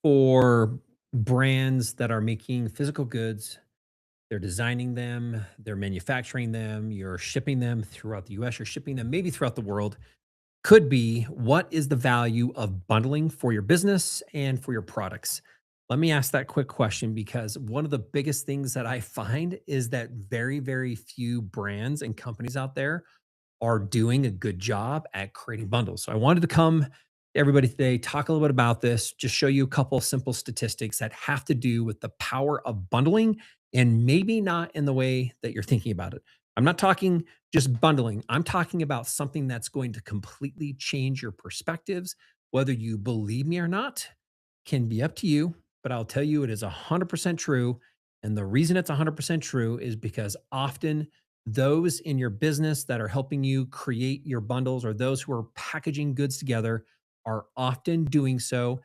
For brands that are making physical goods, they're designing them, they're manufacturing them, you're shipping them throughout the US, you're shipping them maybe throughout the world, could be what is the value of bundling for your business and for your products? Let me ask that quick question because one of the biggest things that I find is that very, very few brands and companies out there are doing a good job at creating bundles. So I wanted to come to everybody today, talk a little bit about this, just show you a couple of simple statistics that have to do with the power of bundling and maybe not in the way that you're thinking about it. I'm not talking just bundling. I'm talking about something that's going to completely change your perspectives. Whether you believe me or not can be up to you, but I'll tell you it is 100% true. And the reason it's 100% true is because often those in your business that are helping you create your bundles or those who are packaging goods together are often doing so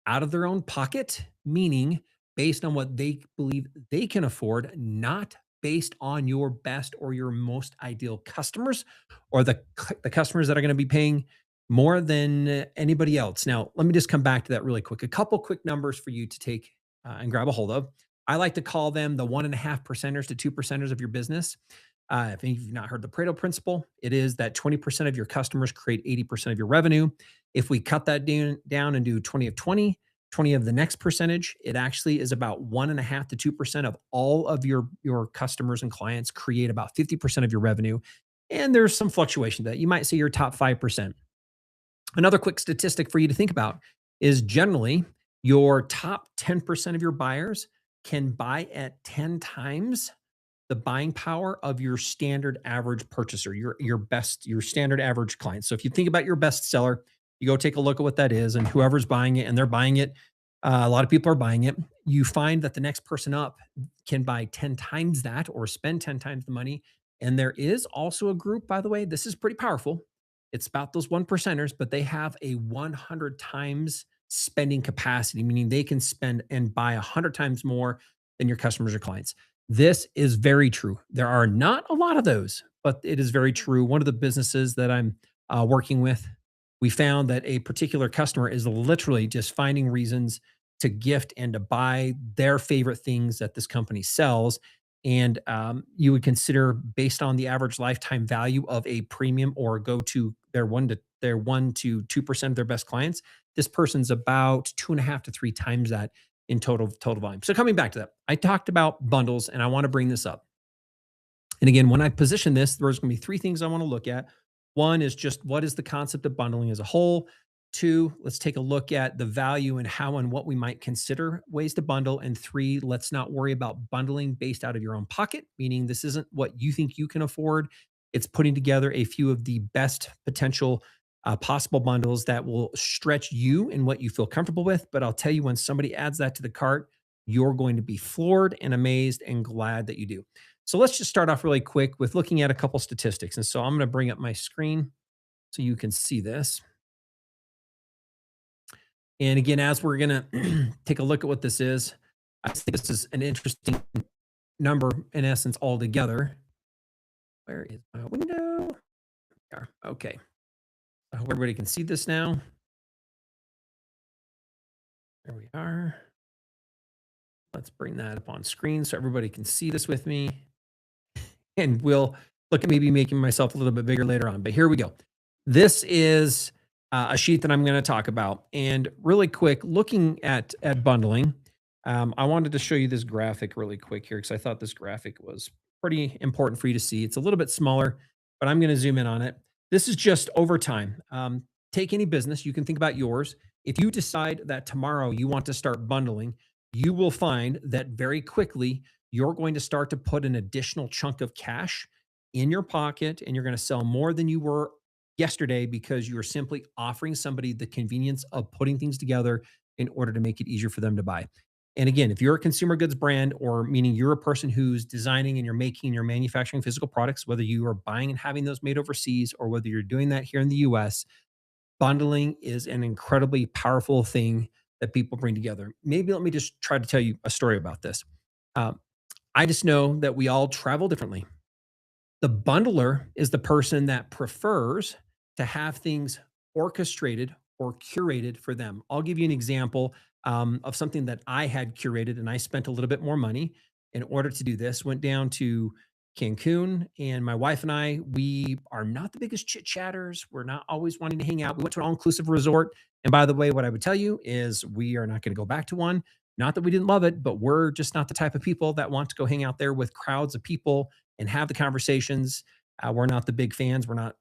out of their own pocket, meaning based on what they believe they can afford, not based on your best or your most ideal customers or the customers that are going to be paying more than anybody else. Now, let me just come back to that really quick. A couple quick numbers for you to take and grab a hold of. I like to call them the 1.5% to 2% of your business. If you've not heard the Pareto principle, it is that 20% of your customers create 80% of your revenue. If we cut that down and do 20 of 20, 20 of the next percentage, it actually is about 1.5 to 2% of all of your customers and clients create about 50% of your revenue. And there's some fluctuation that you might say your top 5%. Another quick statistic for you to think about is generally your top 10% of your buyers can buy at 10 times the buying power of your standard average purchaser, your standard average client. So if you think about your best seller, you go take a look at what that is, and whoever's buying it, and they're buying it, a lot of people are buying it. You find that the next person up can buy 10 times that or spend 10 times the money. And there is also a group, by the way, this is pretty powerful. It's about those one percenters, but they have a 100 times spending capacity, meaning they can spend and buy 100 times more than your customers or clients. This is very true. There are not a lot of those, but it is very true. One of the businesses that I'm working with, we found that a particular customer is literally just finding reasons to gift and to buy their favorite things that this company sells. And you would consider based on the average lifetime value of a premium or go to their 1 to 2% of their best clients. This person's about 2.5 to 3 times that in total volume. So coming back to that, I talked about bundles and I want to bring this up. And again, when I position this, there's going to be three things I want to look at. One is just what is the concept of bundling as a whole? Two, let's take a look at the value and how and what we might consider ways to bundle. And three, let's not worry about bundling based out of your own pocket, meaning this isn't what you think you can afford. It's putting together a few of the best potential possible bundles that will stretch you and what you feel comfortable with. But I'll tell you, when somebody adds that to the cart, you're going to be floored and amazed and glad that you do. So let's just start off really quick with looking at a couple statistics. And so I'm going to bring up my screen so you can see this. And again, as we're going to take a look at what this is, I think this is an interesting number in essence altogether. Where is my window? There. Okay. I hope everybody can see this now. There we are. Let's bring that up on screen so everybody can see this with me. And we'll look at maybe making myself a little bit bigger later on. But here we go. This is a sheet that I'm going to talk about. And really quick, looking at bundling, I wanted to show you this graphic really quick here because I thought this graphic was pretty important for you to see. It's a little bit smaller, but I'm going to zoom in on it. This is just over time. Take any business, you can think about yours. If you decide that tomorrow you want to start bundling, you will find that very quickly you're going to start to put an additional chunk of cash in your pocket and you're going to sell more than you were yesterday because you're simply offering somebody the convenience of putting things together in order to make it easier for them to buy. And again, if you're a consumer goods brand, or meaning you're a person who's designing and you're making, you're manufacturing physical products, whether you are buying and having those made overseas or whether you're doing that here in the US, bundling is an incredibly powerful thing that people bring together. Maybe let me just try to tell you a story about this. Uh, I just know that we all travel differently. The bundler is the person that prefers to have things orchestrated or curated for them. I'll give you an example. of something that I had curated, and I spent a little bit more money in order to do this. Went down to Cancun, and my wife and I, we are not the biggest chit chatters. We're not always wanting to hang out. We went to an all inclusive resort. And by the way, what I would tell you is we are not going to go back to one. Not that we didn't love it, but we're just not the type of people that want to go hang out there with crowds of people and have the conversations. We're not the big fans. We're not,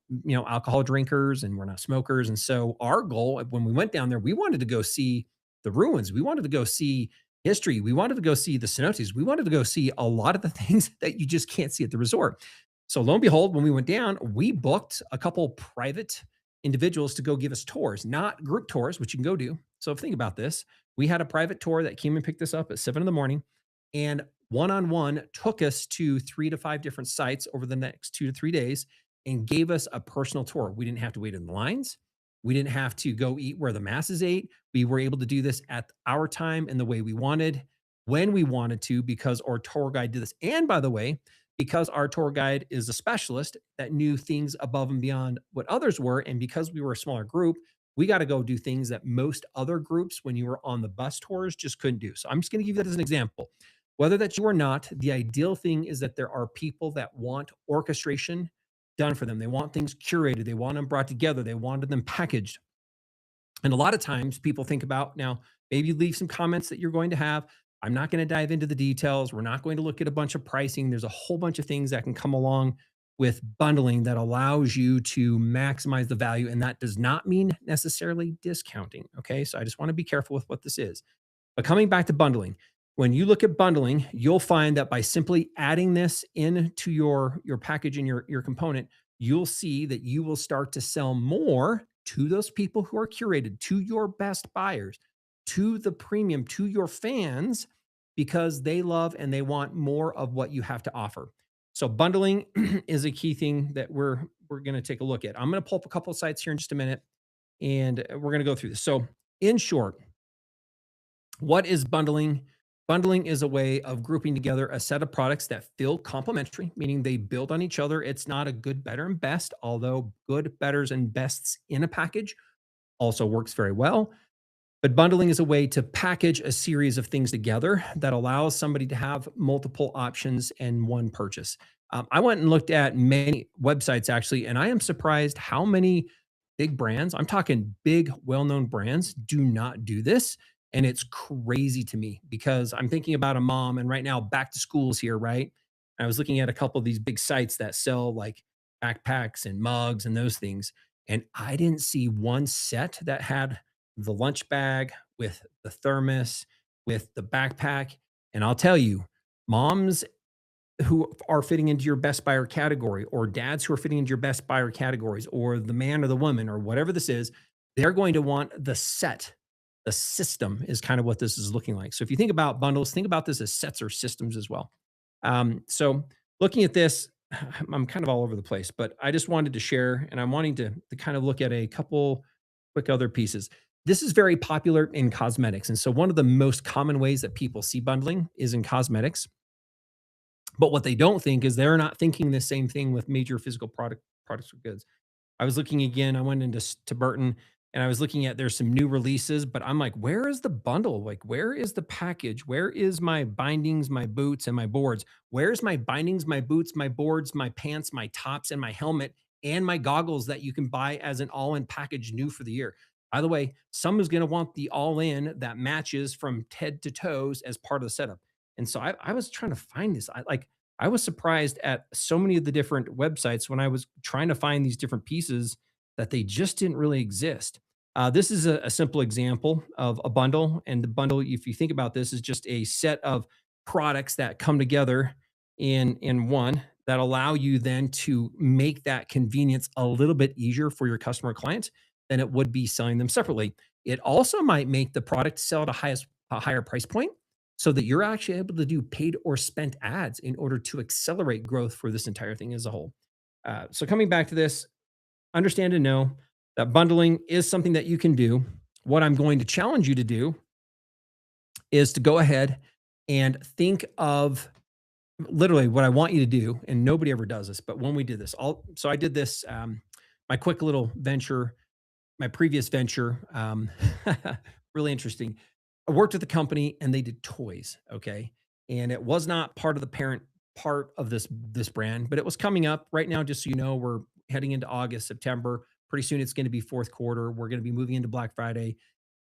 alcohol drinkers, and we're not smokers. And so our goal when we went down there, we wanted to go see the ruins. We wanted to go see history. We wanted to go see the cenotes. We wanted to go see a lot of the things that you just can't see at the resort. So lo and behold, when we went down, we booked a couple private individuals to go give us tours, not group tours, which you can go do. So think about this. We had a private tour that came and picked us up at 7 in the morning, and one on one took us to 3 to 5 different sites over the next 2 to 3 days and gave us a personal tour. We didn't have to wait in the lines. We didn't have to go eat where the masses ate. We were able to do this at our time and the way we wanted, when we wanted to, because our tour guide did this. And by the way, because our tour guide is a specialist that knew things above and beyond what others were, and because we were a smaller group, we got to go do things that most other groups, when you were on the bus tours, just couldn't do. So I'm just going to give you that as an example. Whether that's you or not, the ideal thing is that there are people that want orchestration done for them. They want things curated. They want them brought together. They wanted them packaged. And a lot of times people think about now, maybe leave some comments that you're going to have. I'm not going to dive into the details. We're not going to look at a bunch of pricing. There's a whole bunch of things that can come along with bundling that allows you to maximize the value. And that does not mean necessarily discounting. Okay. So I just want to be careful with what this is. But coming back to bundling, when you look at bundling, you'll find that by simply adding this into your package and your component, you'll see that you will start to sell more to those people who are curated, to your best buyers, to the premium, to your fans, because they love and they want more of what you have to offer. So bundling is a key thing that we're going to take a look at. I'm going to pull up a couple of sites here in just a minute, and we're going to go through this. So in short, what is bundling? Bundling is a way of grouping together a set of products that feel complementary, meaning they build on each other. It's not a good, better, and best, although good, betters, and bests in a package also works very well. But bundling is a way to package a series of things together that allows somebody to have multiple options in one purchase. I went and looked at many websites actually, and I am surprised how many big brands, I'm talking big, well known brands, do not do this. And it's crazy to me because I'm thinking about a mom, and right now back to school's here, right? I was looking at a couple of these big sites that sell like backpacks and mugs and those things. And I didn't see one set that had the lunch bag with the thermos, with the backpack. And I'll tell you, moms who are fitting into your best buyer category, or dads who are fitting into your best buyer categories, or the man or the woman or whatever this is, they're going to want the set. The system is kind of what this is looking like. So if you think about bundles, think about this as sets or systems as well. So looking at this, I'm kind of all over the place, but I just wanted to share, and I'm wanting to kind of look at a couple quick other pieces. This is very popular in cosmetics. And so one of the most common ways that people see bundling is in cosmetics. But what they don't think is they're not thinking the same thing with major physical products or goods. I was looking again, I went into to Burton, and I was looking at there's some new releases, but I'm like, where is the bundle? Like, where is the package? Where is my bindings, my boots, and my boards? Where's my bindings, my boots, my boards, my pants, my tops, and my helmet, and my goggles that you can buy as an all-in package new for the year? By the way, someone's going to want the all-in that matches from head to toes as part of the setup. And so I was trying to find this. I was surprised at so many of the different websites when I was trying to find these different pieces that they just didn't really exist. This is a simple example of a bundle. And the bundle, if you think about this, is just a set of products that come together in one that allow you then to make that convenience a little bit easier for your customer client than it would be selling them separately. It also might make the product sell at a higher price point so that you're actually able to do paid or spent ads in order to accelerate growth for this entire thing as a whole. So coming back to this, understand and know that bundling is something that you can do. What I'm going to challenge you to do is to go ahead and think of literally what I want you to do. And nobody ever does this, but when we did this, so I did this, my quick little venture, my previous venture, really interesting. I worked with the company and they did toys, okay? And it was not part of the parent part of this brand, but it was coming up right now. Just so you know, we're heading into August, September. Pretty soon, it's going to be fourth quarter. We're going to be moving into Black Friday,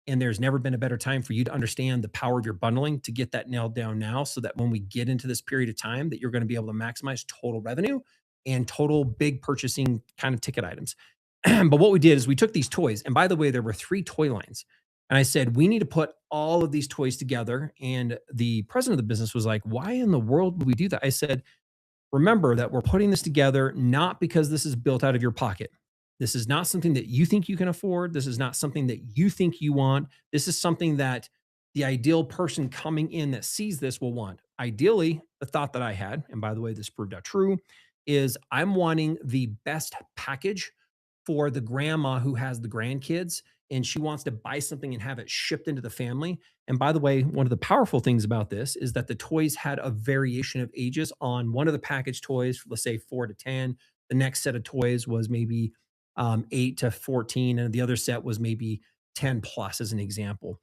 and there's never been a better time for you to understand the power of your bundling to get that nailed down now, so that when we get into this period of time, that you're going to be able to maximize total revenue and total big purchasing kind of ticket items. But what we did is we took these toys, and by the way, there were three toy lines. And I said, we need to put all of these toys together. And the president of the business was like, why in the world would we do that? I said, remember that we're putting this together not because this is built out of your pocket. This is not something that you think you can afford. This is not something that you think you want. This is something that the ideal person coming in that sees this will want. Ideally, the thought that I had, and by the way, this proved out true, is I'm wanting the best package for the grandma who has the grandkids and she wants to buy something and have it shipped into the family. And by the way, one of the powerful things about this is that the toys had a variation of ages on one of the package toys, let's say 4 to 10. The next set of toys was maybe 8 to 14, and the other set was maybe 10 plus, as an example.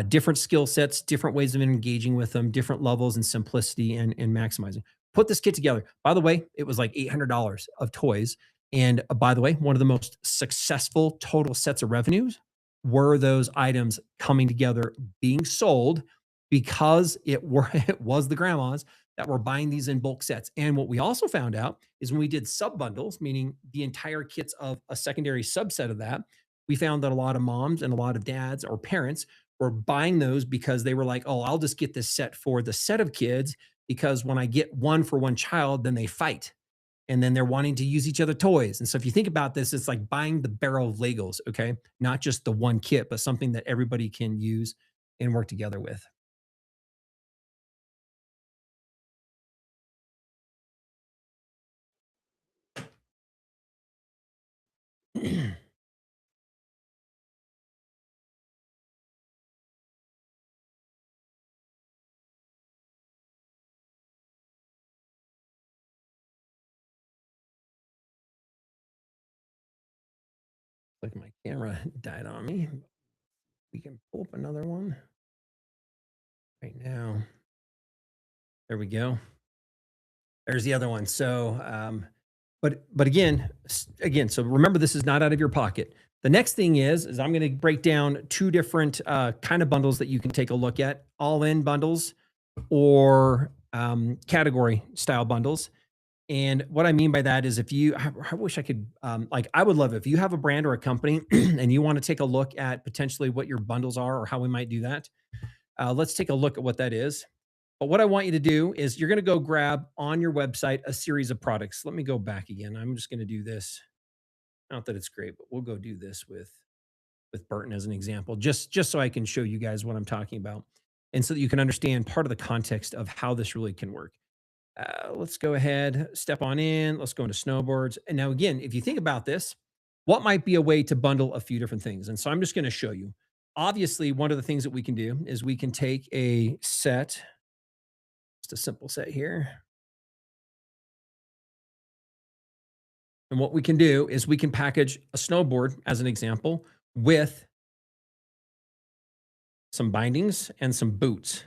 Different skill sets, different ways of engaging with them, different levels and simplicity and maximizing. Put this kit together. By the way, it was like $800 of toys. And by the way, one of the most successful total sets of revenues were those items coming together, being sold because it was the grandmas that were buying these in bulk sets. And what we also found out is when we did sub bundles, meaning the entire kits of a secondary subset of that, we found that a lot of moms and a lot of dads or parents were buying those because they were like, oh, I'll just get this set for the set of kids because when I get one for one child, then they fight and then they're wanting to use each other toys. And so if you think about this, it's like buying the barrel of Legos, okay? Not just the one kit, but something that everybody can use and work together with. Like my camera died on me. We can pull up another one right now. There we go. There's the other one. So, but again, again, so remember this is not out of your pocket. The next thing is I'm going to break down two different kind of bundles that you can take a look at: all-in bundles or category style bundles. And what I mean by that is if you, I wish I could, like, I would love it if you have a brand or a company and you want to take a look at potentially what your bundles are or how we might do that. Let's take a look at what that is. But what I want you to do is you're going to go grab on your website a series of products. Let me go back again. I'm just going to do this. Not that it's great, but we'll go do this with Burton as an example, just so I can show you guys what I'm talking about, and so that you can understand part of the context of how this really can work. Let's go ahead, step on in. Let's go into snowboards. And now, again, if you think about this, what might be a way to bundle a few different things? And so I'm just going to show you. Obviously, one of the things that we can do is we can take a set, just a simple set here. And what we can do is we can package a snowboard, as an example, with some bindings and some boots.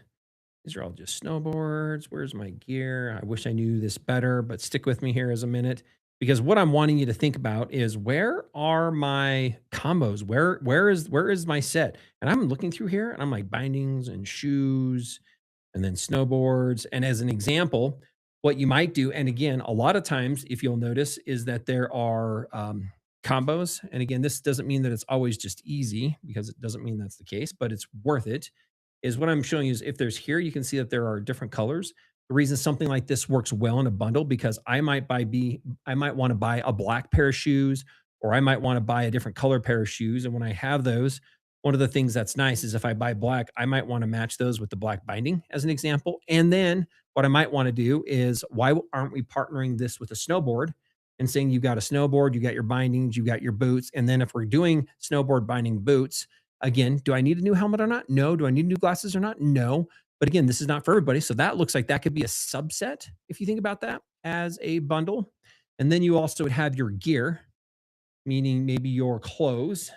These are all just snowboards. Where's my gear? I wish I knew this better, but stick with me here as a minute because what I'm wanting you to think about is where are my combos? Where is my set? And I'm looking through here and I'm like bindings and shoes and then snowboards. And as an example, what you might do, and again, a lot of times, if you'll notice, is that there are combos. And again, this doesn't mean that it's always just easy because it doesn't mean that's the case, but it's worth it. Is what I'm showing you is if there's here, you can see that there are different colors. The reason something like this works well in a bundle because I might want to buy a black pair of shoes or I might want to buy a different color pair of shoes. And when I have those, one of the things that's nice is if I buy black, I might want to match those with the black binding as an example. And then what I might want to do is why aren't we partnering this with a snowboard and saying you've got a snowboard, you got your bindings, you got your boots. And then if we're doing snowboard binding boots, again, do I need a new helmet or not? No. Do I need new glasses or not? No. But again, this is not for everybody. So that looks like that could be a subset if you think about that as a bundle. And then you also would have your gear, meaning maybe your clothes,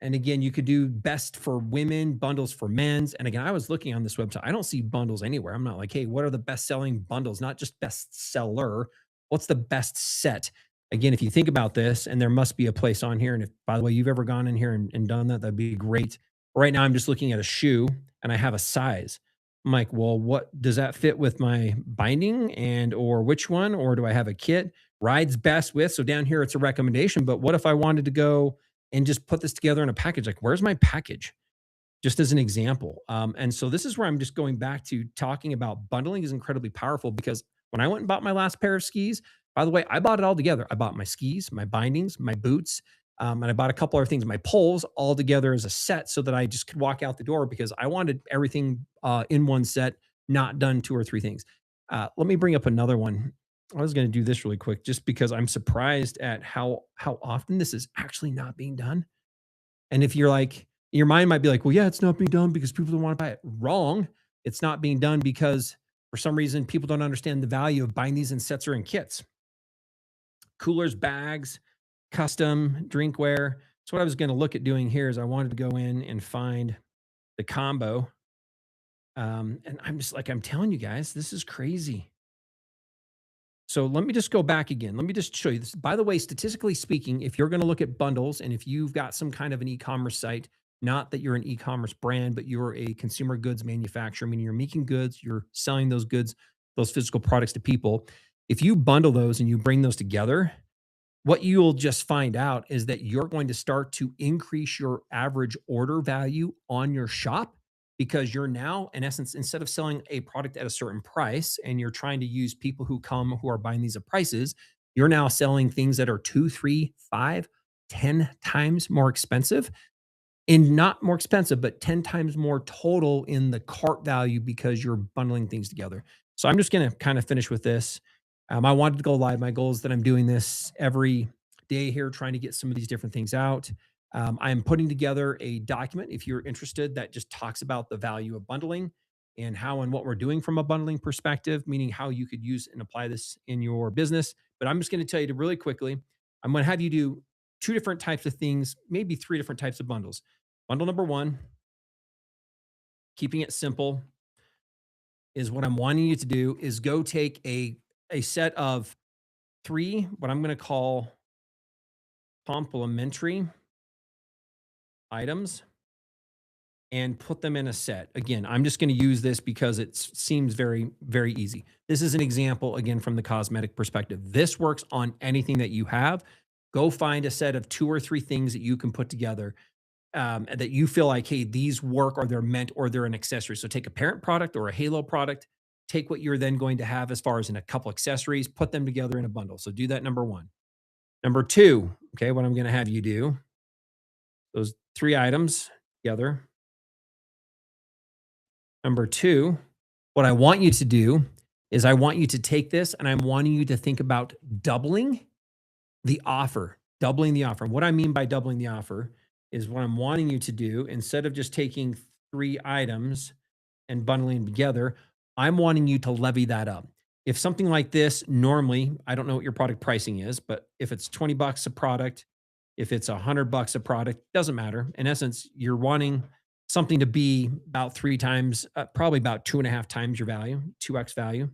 And again, you could do best for women, bundles for men's. And again, I was looking on this website. I don't see bundles anywhere. I'm not like, hey, what are the best selling bundles? Not just best seller. What's the best set? Again, if you think about this, and there must be a place on here. And if, by the way, you've ever gone in here and done that, that'd be great. Right now, I'm just looking at a shoe and I have a size. I'm like, well, what does that fit with my binding and or which one? Or do I have a kit? Rides best with. So down here, it's a recommendation. But what if I wanted to go and just put this together in a package? Like, where's my package? Just as an example. And so this is where I'm just going back to talking about bundling is incredibly powerful because when I went and bought my last pair of skis, by the way, I bought it all together. I bought my skis, my bindings, my boots, and I bought a couple other things, my poles all together as a set so that I just could walk out the door because I wanted everything in one set, not done two or three things. Let me bring up another one. I was going to do this really quick just because I'm surprised at how often this is actually not being done. And if you're like, your mind might be like, well, yeah, it's not being done because people don't want to buy it. Wrong. It's not being done because for some reason people don't understand the value of buying these in sets or in kits. Coolers, bags, custom drinkware. So what I was going to look at doing here is I wanted to go in and find the combo. And I'm just like, I'm telling you guys, this is crazy. So let me just go back again. Let me just show you this. By the way, statistically speaking, if you're going to look at bundles and if you've got some kind of an e-commerce site, not that you're an e-commerce brand, but you're a consumer goods manufacturer, meaning you're making goods, you're selling those goods, those physical products to people. If you bundle those and you bring those together, what you'll just find out is that you're going to start to increase your average order value on your shop because you're now, in essence, instead of selling a product at a certain price and you're trying to use people who come who are buying these at prices, you're now selling things that are two, three, five, 10 times more expensive and not more expensive, but 10 times more total in the cart value because you're bundling things together. So I'm just going to kind of finish with this. I wanted to go live. My goal is that I'm doing this every day here, trying to get some of these different things out. I'm putting together a document, if you're interested, that just talks about the value of bundling and how and what we're doing from a bundling perspective, meaning how you could use and apply this in your business. But I'm just going to tell you to really quickly, I'm going to have you do two different types of things, maybe three different types of bundles. Bundle number one, keeping it simple, is what I'm wanting you to do is go take a set of three, what I'm going to call complementary items and put them in a set. Again, I'm just going to use this because it seems very, very easy. This is an example, again, from the cosmetic perspective. This works on anything that you have. Go find a set of two or three things that you can put together that you feel like, hey, these work or they're meant or they're an accessory. So take a parent product or a halo product, take what you're then going to have as far as in a couple accessories, put them together in a bundle. So do that number one. Number two, okay, what I'm going to have you do, those three items together. Number two, what I want you to do is I want you to take this and I'm wanting you to think about doubling the offer, doubling the offer. What I mean by doubling the offer is what I'm wanting you to do instead of just taking three items and bundling them together, I'm wanting you to levy that up. If something like this, normally, I don't know what your product pricing is, but if it's 20 bucks a product, if it's 100 bucks a product, doesn't matter. In essence, you're wanting something to be about three times, probably about two and a half times your value, 2x value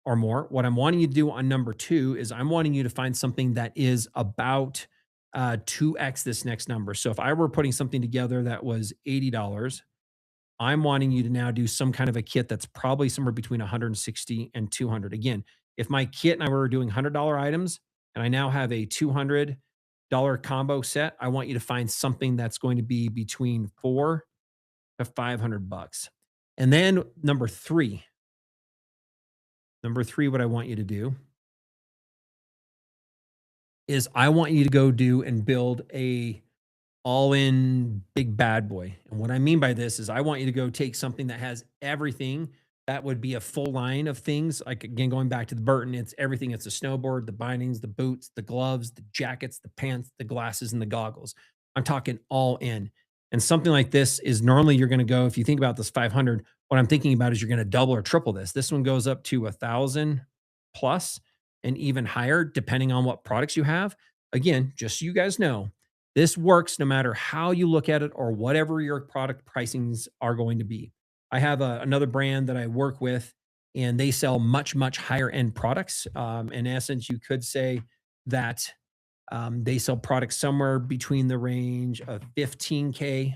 or more. What I'm wanting you to do on number two is I'm wanting you to find something that is about 2x this next number. So if I were putting something together that was $80, I'm wanting you to now do some kind of a kit that's probably somewhere between 160 and 200. Again, if my kit and I were doing $100 items and I now have a $200 combo set, I want you to find something that's going to be between 4 to 500 bucks. And then number three, what I want you to do is I want you to go do and build a all in big bad boy. And what I mean by this is I want you to go take something that has everything that would be a full line of things. Like again, going back to the Burton, it's everything. It's the snowboard, the bindings, the boots, the gloves, the jackets, the pants, the glasses, and the goggles. I'm talking all in. And something like this is normally you're going to go, if you think about this 500, what I'm thinking about is you're going to double or triple this. This one goes up to 1,000 plus and even higher, depending on what products you have. Again, just so you guys know, This works no matter how you look at it or whatever your product pricings are going to be. I have another brand that I work with, and they sell much, much higher end products. In essence, you could say that they sell products somewhere between the range of 15K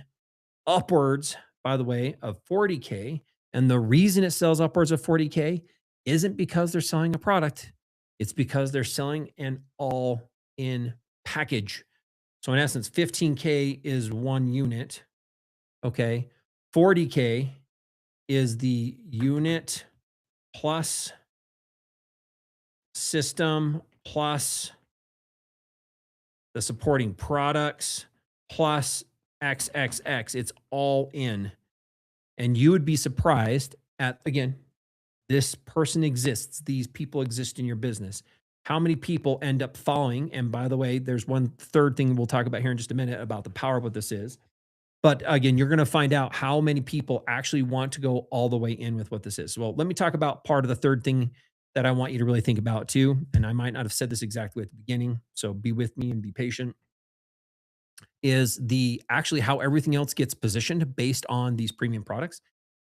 upwards, by the way, of 40K. And the reason it sells upwards of 40K isn't because they're selling a product, it's because they're selling an all in package. So, in essence, 15K is one unit. Okay. 40K is the unit plus system plus the supporting products plus XXX. It's all in. And you would be surprised at, again, this person exists. These people exist in your business. How many people end up following? And by the way, there's one third thing we'll talk about here in just a minute about the power of what this is. But again, you're going to find out how many people actually want to go all the way in with what this is. Well, let me talk about part of the third thing that I want you to really think about too. And I might not have said this exactly at the beginning, so be with me and be patient. Is the actually how everything else gets positioned based on these premium products.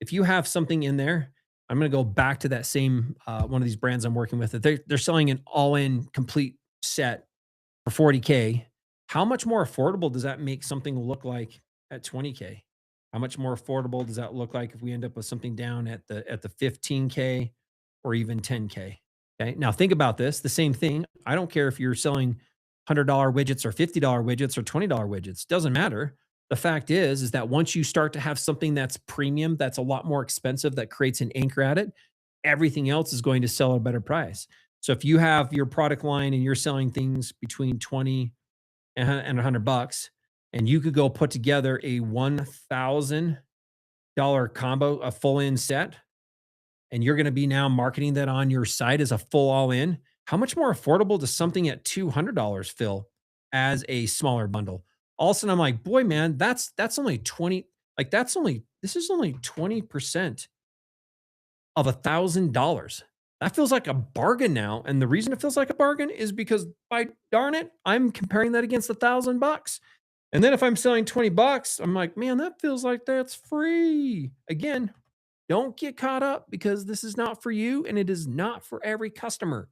If you have something in there, I'm going to go back to that same one of these brands I'm working with. That they're selling an all-in complete set for 40K. How much more affordable does that make something look like at 20K? How much more affordable does that look like if we end up with something down at the 15K or even 10K? Okay. Now think about this. The same thing. I don't care if you're selling $100 widgets or $50 widgets or $20 widgets. Doesn't matter. The fact is that once you start to have something that's premium, that's a lot more expensive, that creates an anchor at it, everything else is going to sell at a better price. So if you have your product line and you're selling things between 20 and $100, and you could go put together a $1,000 combo, a full in set, and you're going to be now marketing that on your site as a full all in, how much more affordable does something at $200 feel as a smaller bundle? All of a sudden, I'm like, boy, man, that's only 20, like this is only 20% of $1,000. That feels like a bargain now. And the reason it feels like a bargain is because by darn it, I'm comparing that against $1,000. And then if I'm selling $20, I'm like, man, that feels like that's free. Again, don't get caught up because this is not for you and it is not for every customer.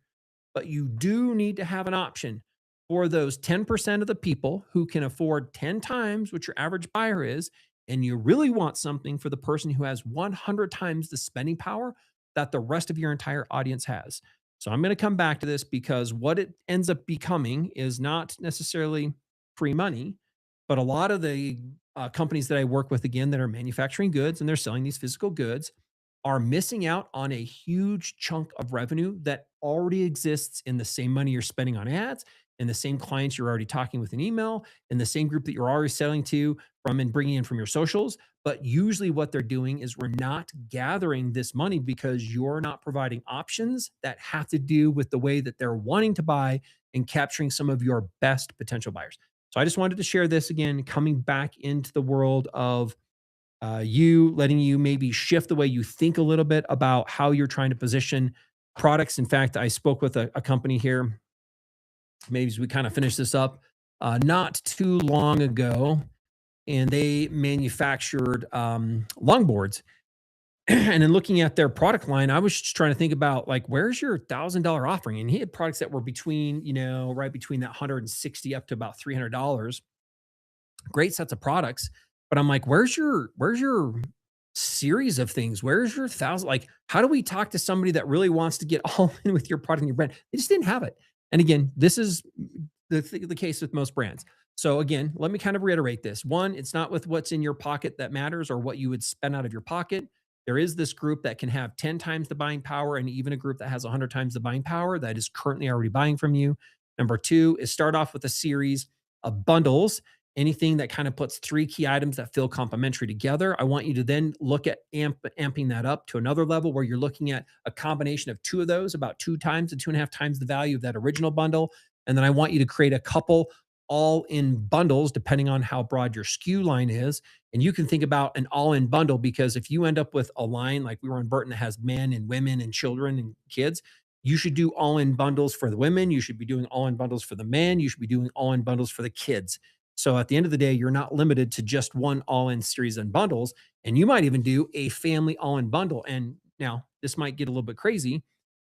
But you do need to have an option for those 10% of the people who can afford 10 times what your average buyer is. And you really want something for the person who has 100 times the spending power that the rest of your entire audience has. So I'm going to come back to this because what it ends up becoming is not necessarily free money, but a lot of the companies that I work with, again, that are manufacturing goods and they're selling these physical goods, are missing out on a huge chunk of revenue that already exists in the same money you're spending on ads, in the same clients you're already talking with an email, in the same group that you're already selling to from and bringing in from your socials. But usually, what they're doing is we're not gathering this money because you're not providing options that have to do with the way that they're wanting to buy and capturing some of your best potential buyers. So, I just wanted to share this again, coming back into the world of you letting you maybe shift the way you think a little bit about how you're trying to position products. In fact, I spoke with a company here, maybe as we kind of finish this up, not too long ago, and they manufactured longboards. And in looking at their product line, I was just trying to think about like, where's your $1,000 offering? And he had products that were between, right between that 160 up to about $300, great sets of products. But I'm like, where's your series of things? Where's your thousand? Like, how do we talk to somebody that really wants to get all in with your product and your brand? They just didn't have it. And again, this is the case with most brands. So again, let me kind of reiterate this. One, it's not with what's in your pocket that matters or what you would spend out of your pocket. There is this group that can have 10 times the buying power and even a group that has 100 times the buying power that is currently already buying from you. Number two is start off with a series of bundles, anything that kind of puts three key items that feel complementary together. I want you to then look at amping that up to another level where you're looking at a combination of two of those, about two times to two and a half times the value of that original bundle. And then I want you to create a couple all in bundles, depending on how broad your SKU line is. And you can think about an all in bundle because if you end up with a line like we were in Burton that has men and women and children and kids, you should do all in bundles for the women. You should be doing all in bundles for the men. You should be doing all in bundles for the kids. So at the end of the day, you're not limited to just one all in series and bundles. And you might even do a family all in bundle. And now this might get a little bit crazy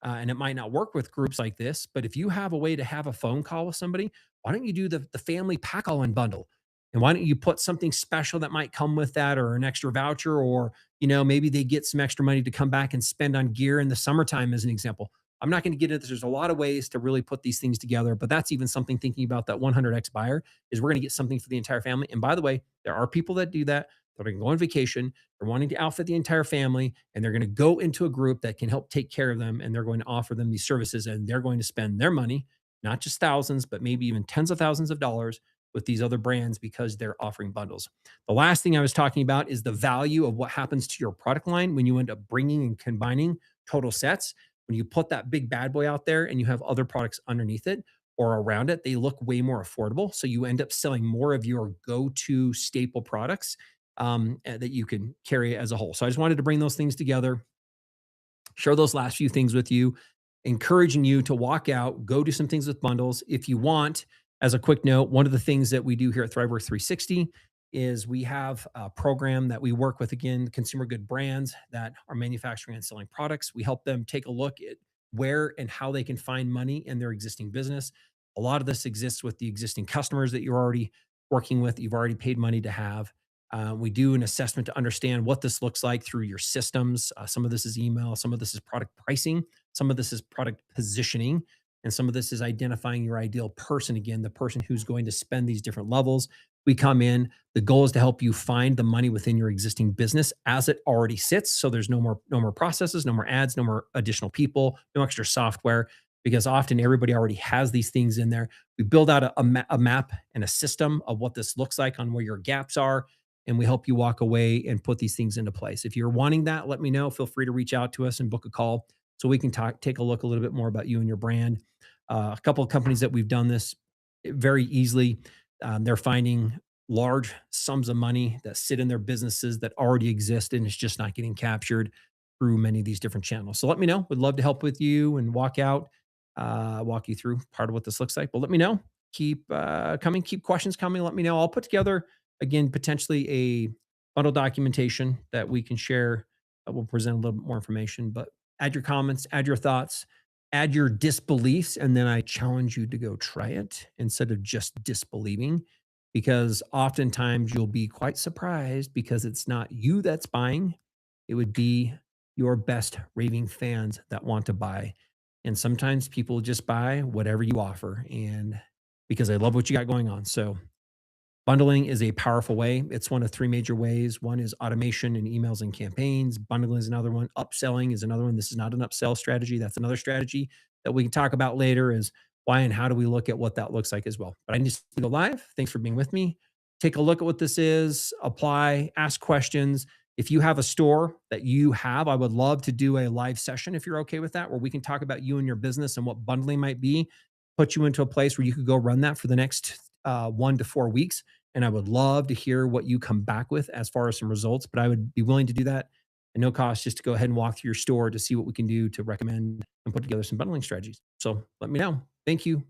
and it might not work with groups like this. But if you have a way to have a phone call with somebody, why don't you do the family pack all in bundle? And why don't you put something special that might come with that or an extra voucher or, maybe they get some extra money to come back and spend on gear in the summertime as an example. I'm not going to get into this. There's a lot of ways to really put these things together, but that's even something thinking about that 100x buyer is we're going to get something for the entire family. And by the way, there are people that do that. They're going to go on vacation. They're wanting to outfit the entire family and they're going to go into a group that can help take care of them. And they're going to offer them these services and they're going to spend their money, not just thousands, but maybe even tens of thousands of dollars with these other brands because they're offering bundles. The last thing I was talking about is the value of what happens to your product line when you end up bringing and combining total sets. When you put that big bad boy out there and you have other products underneath it or around it, they look way more affordable. So you end up selling more of your go to staple products that you can carry as a whole. So I just wanted to bring those things together, share those last few things with you, encouraging you to walk out, go do some things with bundles. If you want, as a quick note, one of the things that we do here at ThriveWorks 360 is we have a program that we work with, again, consumer good brands that are manufacturing and selling products. We help them take a look at where and how they can find money in their existing business. A lot of this exists with the existing customers that you're already working with, you've already paid money to have. We do an assessment to understand what this looks like through your systems. Some of this is email, some of this is product pricing, some of this is product positioning, and some of this is identifying your ideal person again, the person who's going to spend these different levels. We come in, the goal is to help you find the money within your existing business as it already sits. So there's no more processes, no more ads, no more additional people, no extra software, because often everybody already has these things in there. We build out a map and a system of what this looks like on where your gaps are and we help you walk away and put these things into place. If you're wanting that, let me know. Feel free to reach out to us and book a call so we can take a look a little bit more about you and your brand. A couple of companies that we've done this very easily. They're finding large sums of money that sit in their businesses that already exist and it's just not getting captured through many of these different channels. So let me know. Would love to help with you and walk you through part of what this looks like. But let me know. Keep coming, keep questions coming. Let me know. I'll put together again potentially a bundle documentation that we can share. We'll present a little bit more information, but add your comments, add your thoughts, add your disbeliefs, and then I challenge you to go try it instead of just disbelieving. Because oftentimes you'll be quite surprised because it's not you that's buying, it would be your best raving fans that want to buy. And sometimes people just buy whatever you offer and because they love what you got going on. So bundling is a powerful way. It's one of three major ways. One is automation and emails and campaigns. Bundling is another one. Upselling is another one. This is not an upsell strategy. That's another strategy that we can talk about later is why and how do we look at what that looks like as well. But I just need to go live. Thanks for being with me. Take a look at what this is, apply, ask questions. If you have a store that you have, I would love to do a live session if you're okay with that, where we can talk about you and your business and what bundling might be, put you into a place where you could go run that for the next 1 to 4 weeks and I would love to hear what you come back with as far as some results. But I would be willing to do that at no cost just to go ahead and walk through your store to see what we can do to recommend and put together some bundling strategies. So let me know. Thank you.